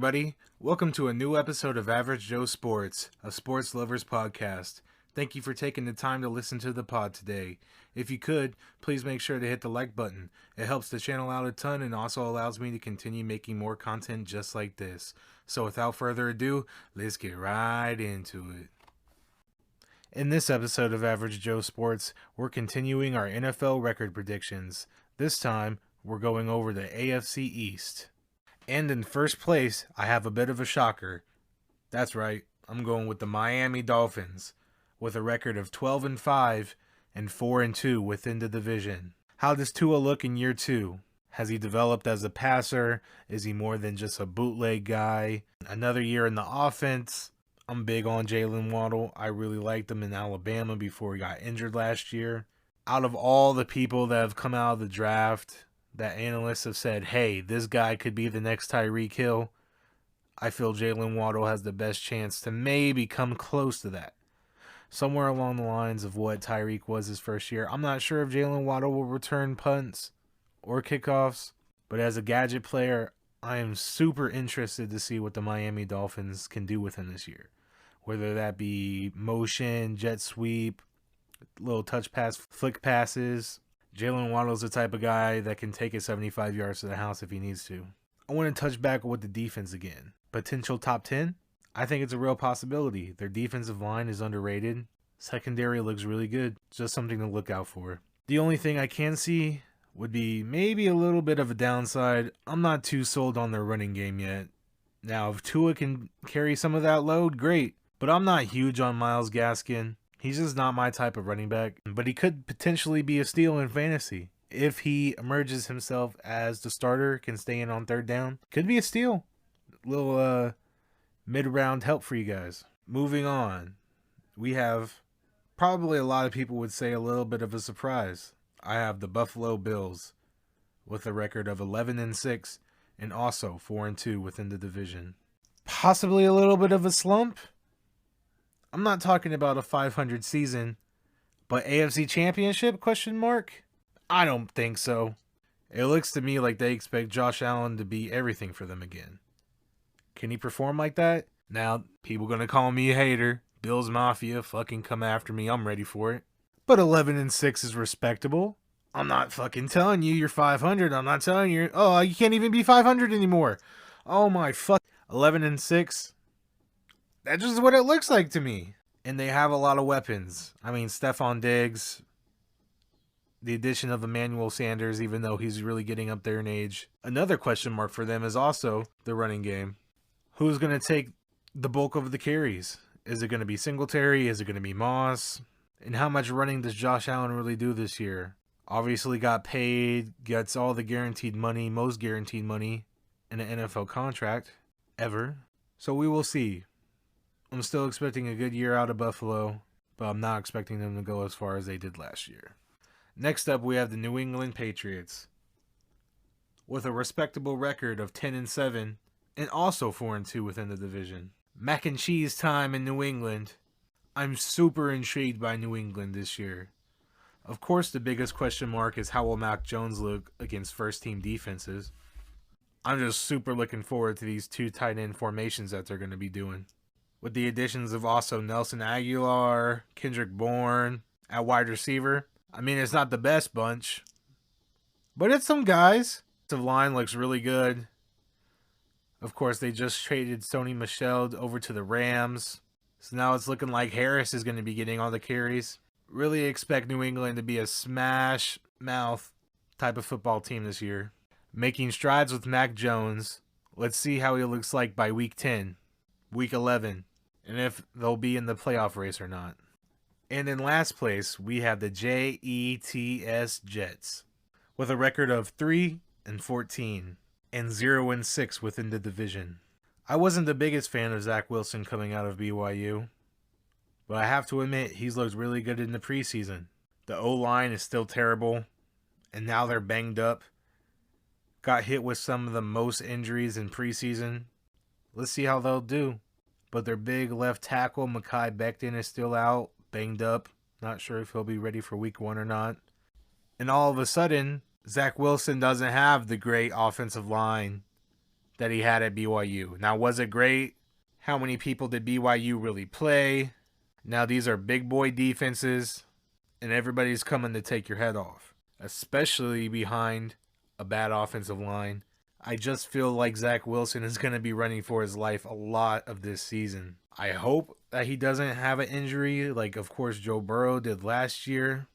everybody. Welcome to a new episode of Average Joe Sports, a sports lovers podcast. Thank you for taking the time to listen to the pod today. If you could, please make sure to hit the like button. It helps the channel out a ton and also allows me to continue making more content just like this. So without further ado, let's get right into it. In this episode of Average Joe Sports, we're continuing our NFL record predictions. This time, we're going over the AFC East. And in first place, I have a bit of a shocker. That's right, I'm going with the Miami Dolphins, with a record of 12-5 and 4-2 within the division. How does Tua look in year 2? Has he developed as a passer? Is he more than just a bootleg guy? Another year in the offense. I'm big on Jalen Waddle. I really liked him in Alabama before he got injured last year. Out of all the people that have come out of the draft, that analysts have said, hey, this guy could be the next Tyreek Hill, I feel Jalen Waddle has the best chance to maybe come close to that. Somewhere along the lines of what Tyreek was his first year. I'm not sure if Jalen Waddle will return punts or kickoffs, but as a gadget player, I am super interested to see what the Miami Dolphins can do with him this year. Whether that be motion, jet sweep, little touch pass, flick passes. Jalen Waddle's the type of guy that can take it 75 yards to the house if he needs to. I want to touch back with the defense again. Potential top 10? I think it's a real possibility. Their defensive line is underrated. Secondary looks really good. Just something to look out for. The only thing I can see would be maybe a little bit of a downside. I'm not too sold on their running game yet. Now, if Tua can carry some of that load, great. But I'm not huge on Myles Gaskin. He's just not my type of running back. But he could potentially be a steal in fantasy. If he emerges himself as the starter, can stay in on third down, could be a steal. Little mid-round help for you guys. Moving on, we have probably a lot of people would say a little bit of a surprise. I have the Buffalo Bills with a record of 11-6 and also 4-2 within the division. Possibly a little bit of a slump. I'm not talking about a 500 season, but AFC Championship, question mark? I don't think so. It looks to me like they expect Josh Allen to be everything for them again. Can he perform like that? Now, people gonna call me a hater. Bills Mafia, fucking come after me. I'm ready for it. But 11-6 is respectable. I'm not fucking telling you you're 500. I'm not telling you, oh, you can't even be 500 anymore. Oh my fuck. 11-6. That's just what it looks like to me. And they have a lot of weapons. I mean, Stephon Diggs, the addition of Emmanuel Sanders, even though he's really getting up there in age. Another question mark for them is also the running game. Who's going to take the bulk of the carries? Is it going to be Singletary? Is it going to be Moss? And how much running does Josh Allen really do this year? Obviously got paid, gets all the guaranteed money, most guaranteed money in an NFL contract ever. So we will see. I'm still expecting a good year out of Buffalo, but I'm not expecting them to go as far as they did last year. Next up, we have the New England Patriots with a respectable record of 10-7 and also 4-2 within the division. Mac and cheese time in New England. I'm super intrigued by New England this year. Of course, the biggest question mark is how will Mac Jones look against first-team defenses. I'm just super looking forward to these two tight end formations that they're going to be doing. With the additions of also Nelson Aguilar, Kendrick Bourne at wide receiver. I mean, it's not the best bunch, but it's some guys. The line looks really good. Of course, they just traded Sony Michel over to the Rams. So now it's looking like Harris is going to be getting all the carries. Really expect New England to be a smash mouth type of football team this year. Making strides with Mac Jones. Let's see how he looks like by week 10, week 11, and if they'll be in the playoff race or not. And in last place, we have the Jets with a record of 3-14 and 0-6 within the division. I wasn't the biggest fan of Zach Wilson coming out of BYU, but I have to admit he's looked really good in the preseason. The O-line is still terrible, and now they're banged up. Got hit with some of the most injuries in preseason. Let's see how they'll do. But their big left tackle, Mekhi Becton, is still out, banged up. Not sure if he'll be ready for week 1 or not. And all of a sudden, Zach Wilson doesn't have the great offensive line that he had at BYU. Now, was it great? How many people did BYU really play? Now, these are big boy defenses, and everybody's coming to take your head off, especially behind a bad offensive line. I just feel like Zach Wilson is going to be running for his life a lot of this season. I hope that he doesn't have an injury like, of course, Joe Burrow did last year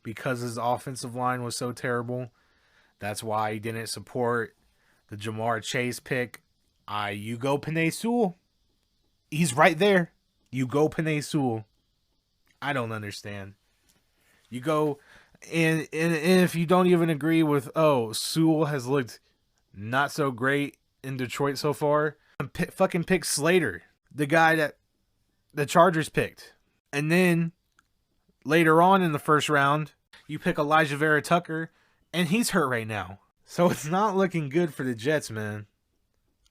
because his offensive line was so terrible. That's why he didn't support the Jamar Chase pick. You go Penei Sewell. He's right there. You go Penei Sewell. I don't understand. You go, and if you don't even agree with, Sewell has looked not so great in Detroit so far, fucking pick Slater, the guy that the Chargers picked. And then later on in the first round, you pick Elijah Vera Tucker, and he's hurt right now. So it's not looking good for the Jets, man.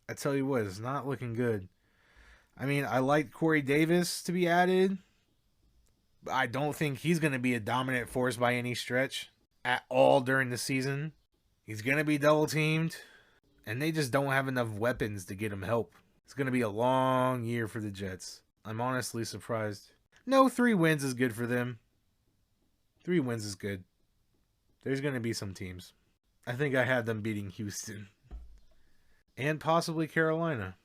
I tell you what, it's not looking good. I mean, I like Corey Davis to be added. But I don't think he's going to be a dominant force by any stretch at all during the season. He's going to be double teamed, and they just don't have enough weapons to get him help. It's going to be a long year for the Jets. I'm honestly surprised. No, 3 wins is good for them. 3 wins is good. There's going to be some teams. I think I had them beating Houston. And possibly Carolina.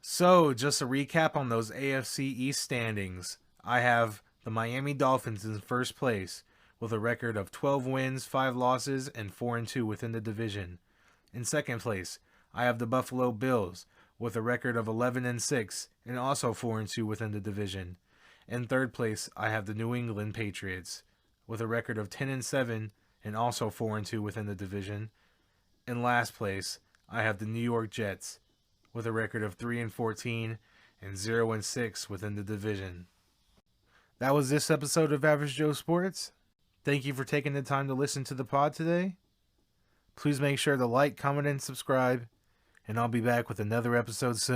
So, just a recap on those AFC East standings. I have the Miami Dolphins in first place with a record of 12 wins, 5 losses, and 4-2 within the division. In second place, I have the Buffalo Bills with a record of 11-6 and also 4-2 within the division. In third place, I have the New England Patriots with a record of 10-7 and also 4-2 within the division. In last place, I have the New York Jets with a record of 3-14 and 0-6 within the division. That was this episode of Average Joe Sports. Thank you for taking the time to listen to the pod today. Please make sure to like, comment, and subscribe, and I'll be back with another episode soon.